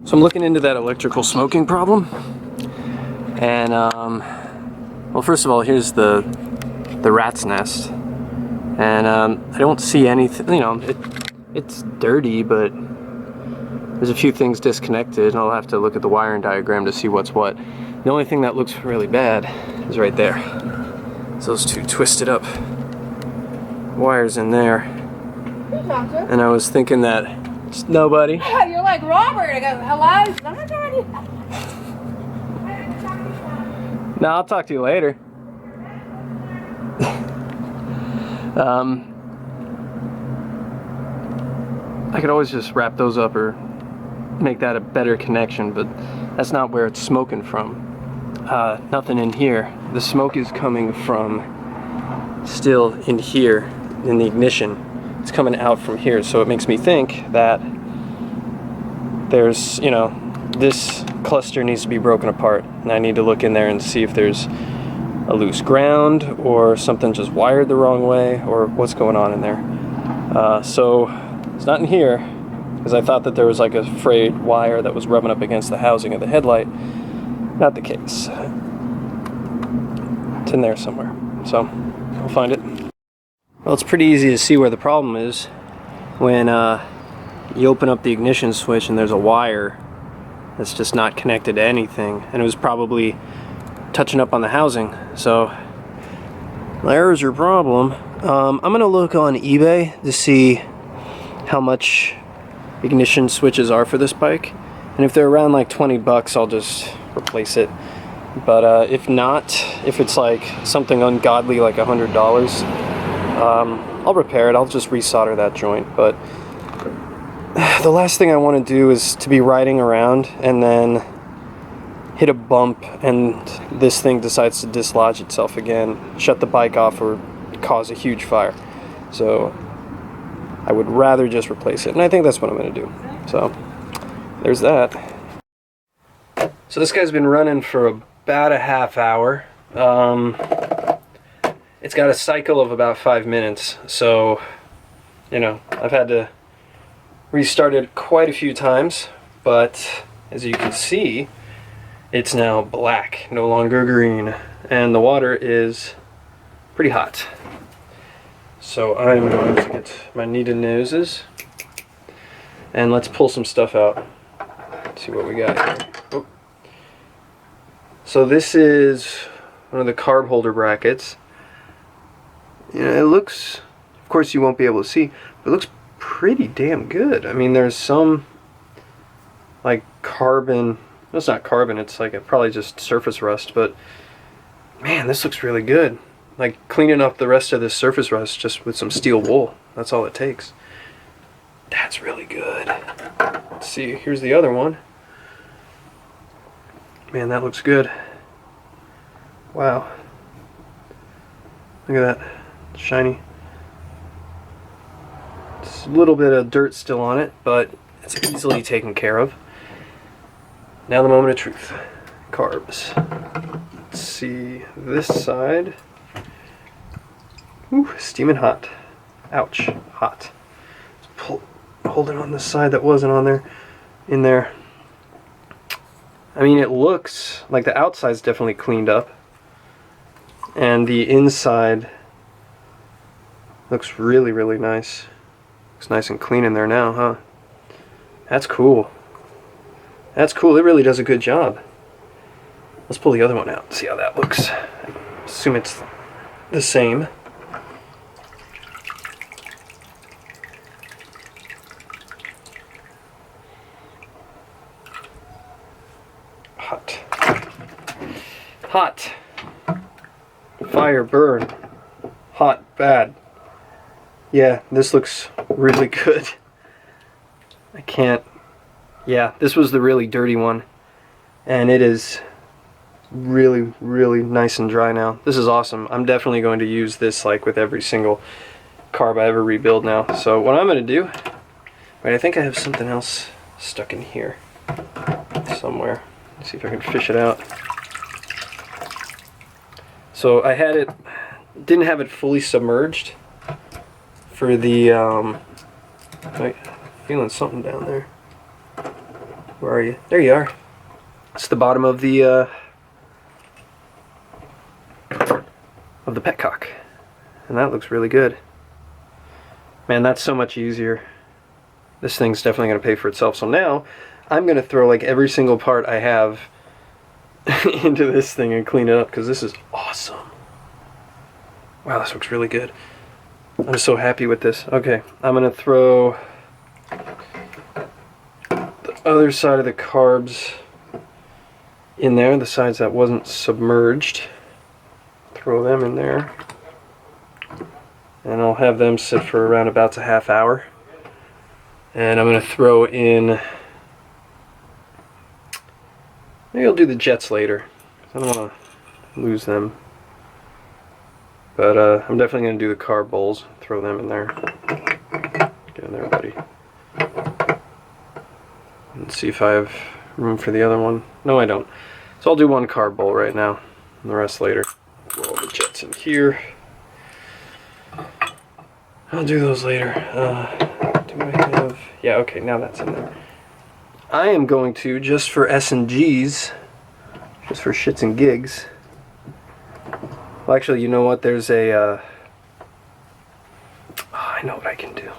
So I'm looking into that electrical smoking problem, and well, first of all, here's the rat's nest, and I don't see anything. You know, it's dirty, but there's a few things disconnected, and I'll have to look at the wiring diagram to see what's what. The only thing that looks really bad is right there. It's those two twisted up wires in there, and I was thinking that it's nobody. You're like Robert. I go, hello. I'm not talking to you. No, I'll talk to you later. I could always just wrap those up or make that a better connection, but that's not where it's smoking from. Nothing in here. The smoke is coming from still in here in the ignition. It's coming out from here, so it makes me think that there's, you know, this cluster needs to be broken apart, and I need to look in there and see if there's a loose ground or something just wired the wrong way or what's going on in there. So it's not in here, because I thought that there was like a frayed wire that was rubbing up against the housing of the headlight. Not the case. It's in there somewhere, so I'll find it. Well, it's pretty easy to see where the problem is when you open up the ignition switch and there's a wire that's just not connected to anything, and it was probably touching up on the housing. So there's your problem. I'm gonna look on eBay to see how much ignition switches are for this bike, and if they're around like 20 bucks, I'll just replace it. But if not, if it's like something ungodly like $100, I'll repair it. I'll just resolder that joint. But the last thing I want to do is to be riding around and then hit a bump and this thing decides to dislodge itself again, shut the bike off, or cause a huge fire. So I would rather just replace it, and I think that's what I'm going to do. So there's that. So this guy's been running for about a half hour. It's got a cycle of about 5 minutes, so, you know, I've had to restart it quite a few times, but as you can see, it's now black, no longer green, and the water is pretty hot. So I'm going to get my kneaded noses, and let's pull some stuff out. Let's see what we got here. Oh. So this is one of the carb holder brackets. You know, it looks, of course you won't be able to see, but it looks pretty damn good. I mean, there's some like carbon, well, it's not carbon, it's like probably just surface rust, but man, this looks really good. Like cleaning up the rest of this surface rust just with some steel wool. That's all it takes. That's really good. Let's see, here's the other one. Man, that looks good. Wow. Look at that. It's shiny. It's a little bit of dirt still on it, but it's easily taken care of. Now the moment of truth. Carbs. Let's see this side. Ooh, steaming hot. Ouch. Hot. Hold it on the side that wasn't on there. In there. I mean, it looks like the outside's definitely cleaned up, and the inside looks really, really nice. Looks nice and clean in there now, huh? That's cool. That's cool. It really does a good job. Let's pull the other one out and see how that looks. I assume it's the same. Hot. Hot. Fire, burn. Hot, bad. Yeah, this looks really good. I can't. Yeah, this was the really dirty one, and it is really, really nice and dry now. This is awesome. I'm definitely going to use this like with every single carb I ever rebuild now. So what I'm going to do, wait, I think I have something else stuck in here somewhere. Let's see if I can fish it out. So I had it, didn't have it fully submerged for the, wait, feeling something down there. Where are you? There you are. It's the bottom of the petcock, and that looks really good. Man, that's so much easier. This thing's definitely going to pay for itself. So now I'm going to throw like every single part I have into this thing and clean it up, because this is awesome. Wow, this looks really good. I'm so happy with this. Okay, I'm going to throw the other side of the carbs in there, the sides that wasn't submerged. Throw them in there. And I'll have them sit for around about a half hour. And I'm going to throw in, maybe I'll do the jets later. I don't want to lose them. But I'm definitely going to do the carb bowls. Throw them in there. Get in there, buddy. And see if I have room for the other one. No, I don't. So I'll do one carb bowl right now, and the rest later. Throw all the jets in here. I'll do those later. Do I have... Yeah, okay, now that's in there. I am going to, just for S&Gs, just for shits and gigs... Well, actually, you know what? There's a... Oh, I know what I can do.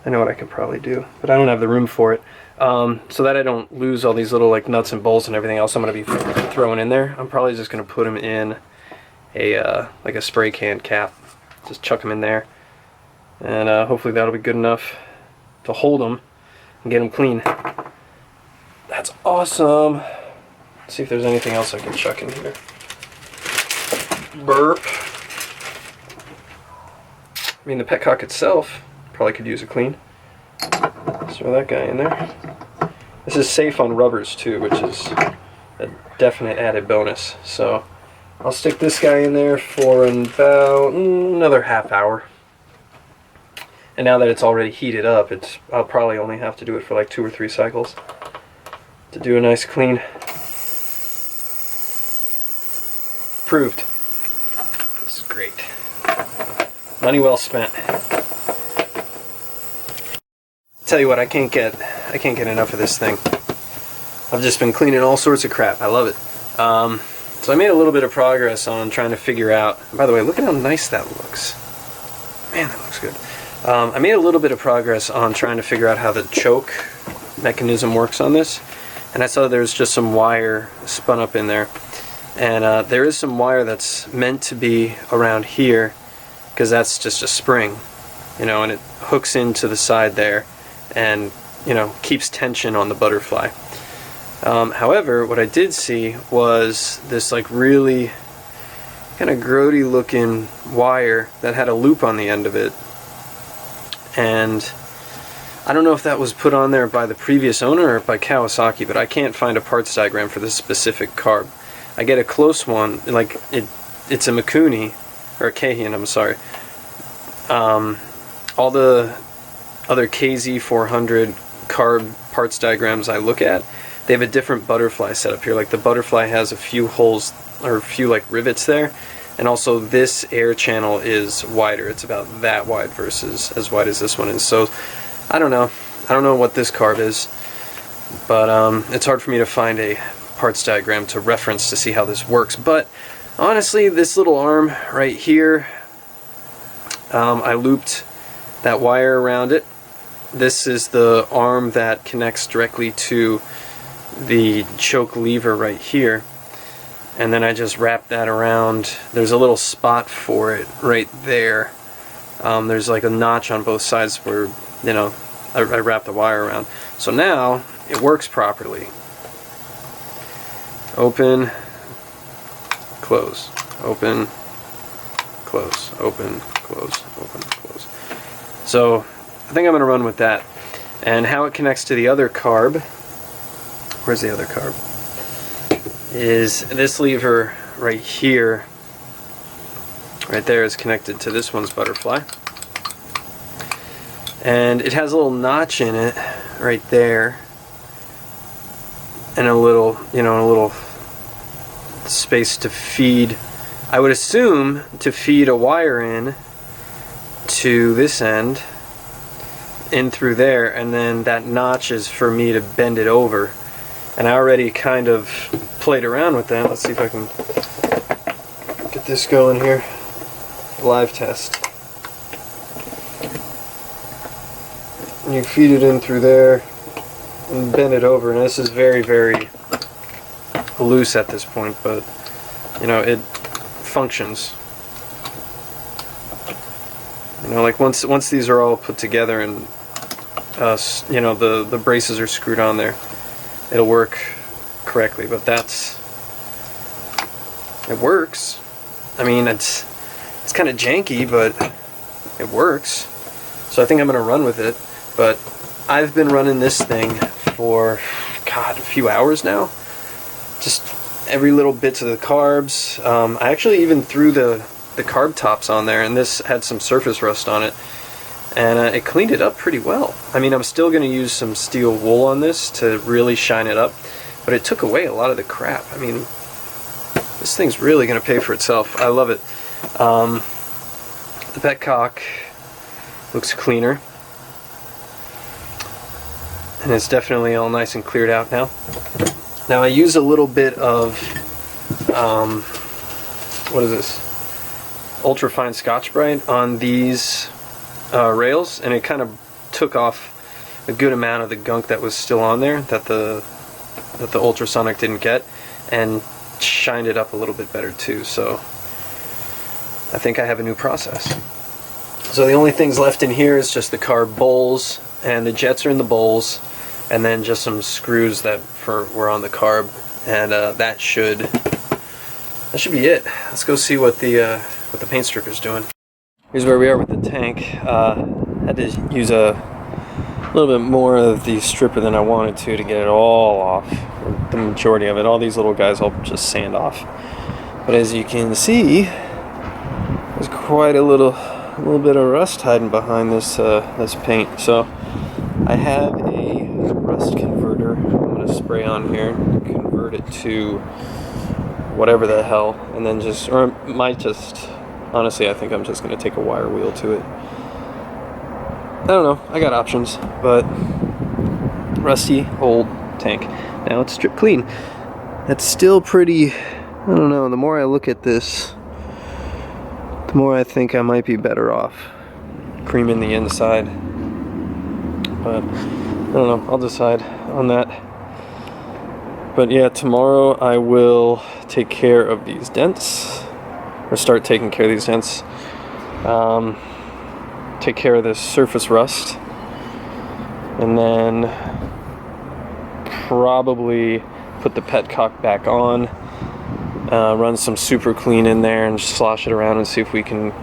I know what I could probably do, but I don't have the room for it. So that I don't lose all these little like nuts and bolts and everything else I'm going to be throwing in there, I'm probably just going to put them in a like a spray can cap. Just chuck them in there, and hopefully that'll be good enough to hold them and get them clean. That's awesome. Let's see if there's anything else I can chuck in here. Burp. I mean, the petcock itself probably could use a clean. Let's throw that guy in there. This is safe on rubbers too, which is a definite added bonus. So I'll stick this guy in there for about another half hour. And now that it's already heated up, I'll probably only have to do it for like 2 or 3 cycles to do a nice clean. Approved. This is great. Money well spent. Tell you what, I can't get enough of this thing. I've just been cleaning all sorts of crap. I love it. So I made a little bit of progress on trying to figure out. By the way, look at how nice that looks. Man, that looks good. I made a little bit of progress on trying to figure out how the choke mechanism works on this, and I saw there's just some wire spun up in there, and there is some wire that's meant to be around here, because that's just a spring, you know, and it hooks into the side there and, you know, keeps tension on the butterfly. However, what I did see was this like really kind of grody looking wire that had a loop on the end of it, and I don't know if that was put on there by the previous owner or by Kawasaki, but I can't find a parts diagram for this specific carb. I get a close one, like it's a Mikuni, or a Kahian, I'm sorry. All the other Kz400 carb parts diagrams I look at, they have a different butterfly setup here. Like the butterfly has a few holes, or a few like rivets there, and also this air channel is wider. It's about that wide versus as wide as this one is. So I don't know what this carb is, but it's hard for me to find a parts diagram to reference to see how this works. But honestly, this little arm right here, I looped that wire around it. This is the arm that connects directly to the choke lever right here, and then I just wrap that around. There's a little spot for it right there. There's like a notch on both sides where, you know, I wrap the wire around. So now it works properly. Open, close, open, close, open, close, open, close. So I think I'm going to run with that. And how it connects to the other carb, where's the other carb, is this lever right here, right there, is connected to this one's butterfly. And it has a little notch in it right there, and a little, you know, a little space to feed, I would assume, to feed a wire in to this end, in through there, and then that notch is for me to bend it over. And I already kind of played around with that. Let's see if I can get this going here. Live test. And you feed it in through there and bend it over, and this is very, very loose at this point, but you know, it functions. You know, like once these are all put together and you know, the braces are screwed on there, it'll work correctly. But it works. I mean, it's kind of janky, but it works. So I think I'm gonna run with it. But I've been running this thing for, God, a few hours now. Just every little bit of the carbs. I actually even threw the carb tops on there, and this had some surface rust on it, and it cleaned it up pretty well. I mean, I'm still going to use some steel wool on this to really shine it up, but it took away a lot of the crap. I mean, this thing's really going to pay for itself. I love it. The petcock looks cleaner, and it's definitely all nice and cleared out now. Now I use a little bit of, what is this? Ultrafine Scotch-Brite on these rails, and it kind of took off a good amount of the gunk that was still on there that the ultrasonic didn't get, and shined it up a little bit better too. So I think I have a new process. So the only things left in here is just the carb bowls, and the jets are in the bowls, and then just some screws that were on the carb, and that should be it. Let's go see what the paint stripper's doing. Here's where we are with the tank. Had to use a little bit more of the stripper than I wanted to get it all off, or the majority of it. All these little guys I'll just sand off. But as you can see, there's quite a little bit of rust hiding behind this this paint. So I have a rust converter I'm going to spray on here, convert it to whatever the hell, and then honestly, I think I'm just going to take a wire wheel to it. I don't know, I got options, but rusty old tank. Now it's strip clean. That's still pretty, I don't know, the more I look at this, the more I think I might be better off creaming the inside. But I don't know, I'll decide on that. But yeah, tomorrow I will take care of these dents, or start taking care of these dents. Take care of this surface rust, and then probably put the petcock back on, run some super clean in there and just slosh it around and see if we can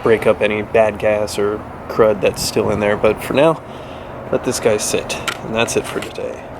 break up any bad gas or crud that's still in there. But for now, let this guy sit, and that's it for today.